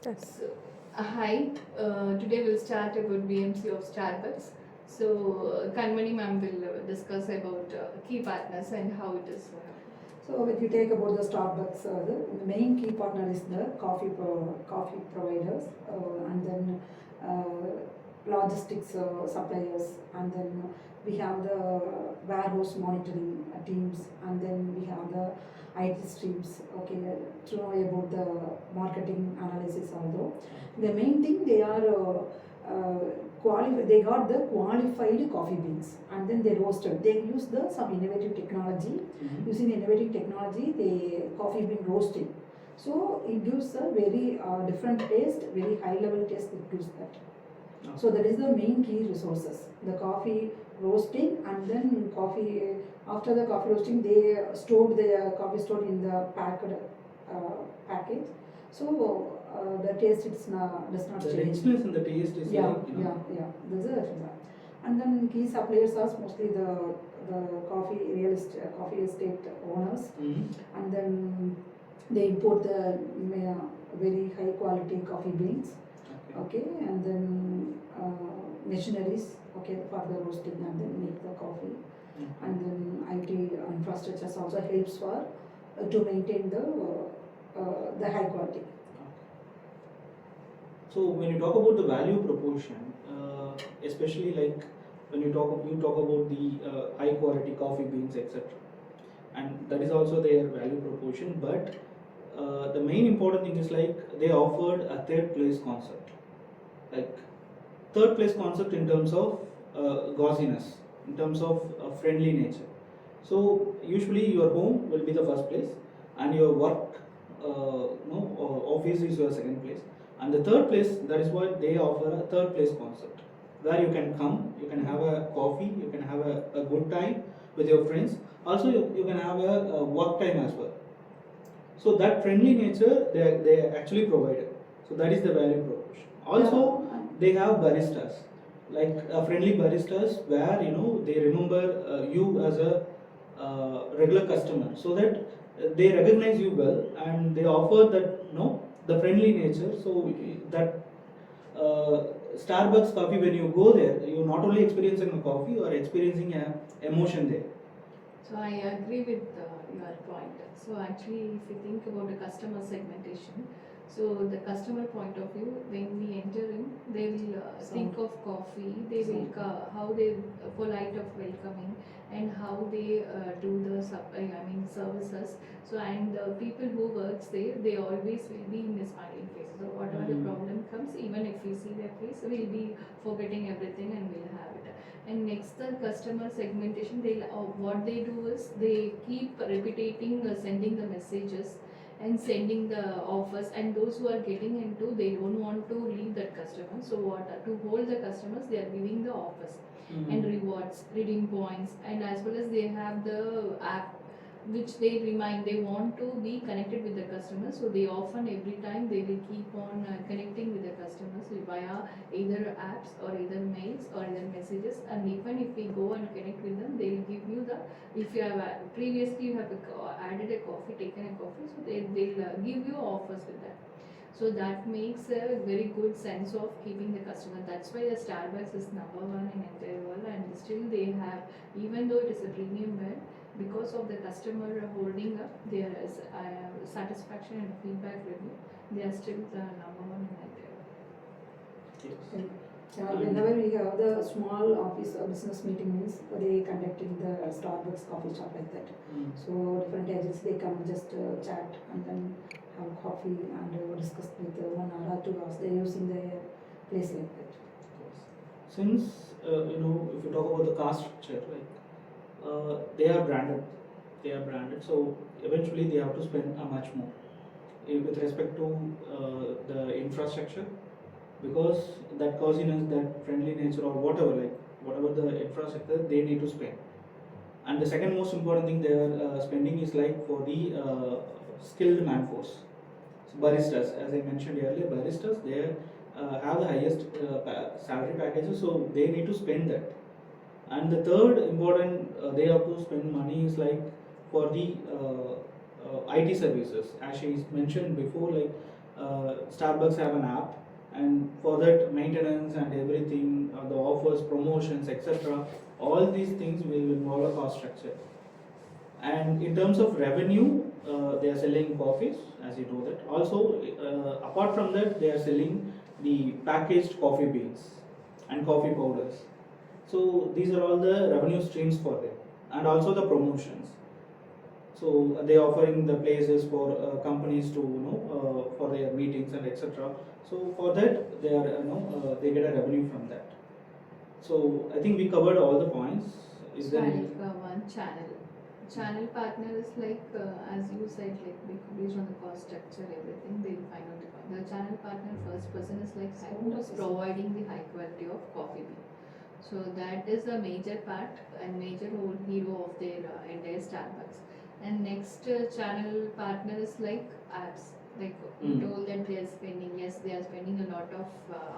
Start. So, hi, today we'll start about BMC of Starbucks. So, Kanmani ma'am will discuss about key partners and how it is. So when you take about the Starbucks, the main key partner is the coffee providers, and then logistics suppliers, and then we have the warehouse monitoring teams, and then we have the IT streams. Okay, to know about the marketing analysis. Although the main thing they are. They got the qualified coffee beans and then they roasted. They use some innovative technology. Using innovative technology, the coffee bean roasting. So it gives a very different taste, very high level taste. It gives that. So that is the main key resources. The coffee roasting and then coffee. After the coffee roasting, they stored the coffee stored in the packed package. So the taste does not The change. richness and the taste is There's a and then key suppliers are mostly the coffee estate owners, and then they import the very high quality coffee beans. Okay, and then machineries. Okay, for the roasting and then make the coffee, and then IT infrastructure also helps for to maintain the high quality. So when you talk about the value proposition, especially like when you talk about the high quality coffee beans, etc., and that is also their value proposition. But the main important thing is like they offered a third place concept, like third place concept in terms of gauziness, in terms of friendly nature. So usually your home will be the first place, and your work, office is your second place, and the third place, that is what they offer, a third place concept, where you can come, you can have a coffee, you can have a good time with your friends. Also, you can have a work time as well. So that friendly nature they actually provided. So that is the value proposition. Also, they have baristas, like friendly baristas, where they remember you as a regular customer, so that they recognize you well, and they offer that the friendly nature. So that Starbucks coffee, when you go there, you're not only experiencing a coffee, you are experiencing a emotion there. So, I agree with your point. So, actually, if you think about the customer segmentation, so the customer point of view, when we enter in, they will think of coffee. They will how they polite of welcoming and how they do the services. So and the people who works there, they always will be in the smiling face. So whatever the problem comes, even if we see their face, we'll be forgetting everything and we'll have it. And next, the customer segmentation. They what they do is they keep repeating, sending the messages and sending the offers, and those who are getting into, they don't want to leave that customer. So what to hold the customers, they are giving the offers and rewards, redeem points, and as well as they have the app which they remind they want to be connected with the customers. So they often every time they will keep on connecting with the customers via either apps or either mails or either messages. And even if we go and connect with them, they will give you the, if you have previously you have added a coffee, taken a coffee, so they'll give you offers with that. So that makes a very good sense of keeping the customer. That's why the Starbucks is number one in entire world, and still they have, even though it is a premium brand, because of the customer holding up their satisfaction and feedback review, they are still the number one in entire world. Yes. Whenever we have the small office or business meeting means they conduct in the Starbucks coffee shop like that. So different agents they come just chat and then have coffee and discuss with 1 hour or 2 hours. They using their place like that. Since if you talk about the cost structure, like they are branded, so eventually they have to spend much more with respect to the infrastructure, because that coziness, that friendly nature, or whatever the infrastructure they need to spend. And the second most important thing they are spending is like for the skilled manforce. So baristas, as I mentioned earlier, baristas, they have the highest salary packages, so they need to spend that. And the third important they have to spend money is like for the IT services, as she mentioned before, like Starbucks have an app, and for that maintenance and everything, the offers, promotions, etc. All these things will involve a cost structure. And in terms of revenue, they are selling coffees, as you know that. Also, apart from that, they are selling the packaged coffee beans and coffee powders. So these are all the revenue streams for them, and also the promotions. So they are offering the places for companies to for their meetings and etc. So for that, they are they get a revenue from that. So I think we covered all the points. Is So there I'll any? one channel. Channel partner is like, as you said, like based on the cost structure, everything, they'll find out the channel partner. First person is like who is providing the high quality of coffee bean. So that is a major part and major role hero of their entire Starbucks. And next channel partner is like apps. Like you Mm. told that they are spending, yes, they are spending a lot of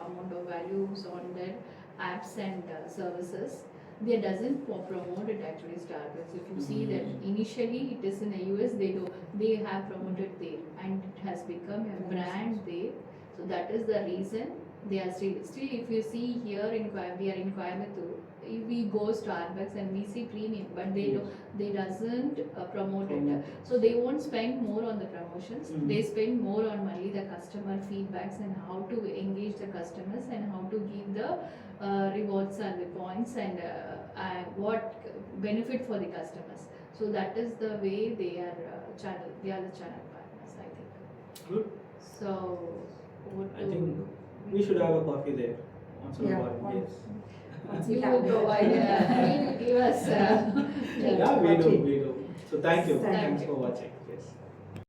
amount of values on their apps and services. They doesn't promote it actually Starbucks. If you see that initially it is in the US, they have promoted there and it has become a brand there. So that is the reason they are still if you see here in we are in Coimbatore, if we go Starbucks and we see premium, but they doesn't promote it. So they won't spend more on the promotions. Mhm. They spend more on only the customer feedbacks and how to engage the customers and how to give the rewards and the points and what benefit for the customers. So that is the way they are channel. They are the channel partners, I think. Good. So what I do think we should have a coffee there once in a Yeah, while. once. Yes. Once you we will have provide. You will give us. Yeah, we do. coffee. We do. So thank you. Thank Thanks you. for watching.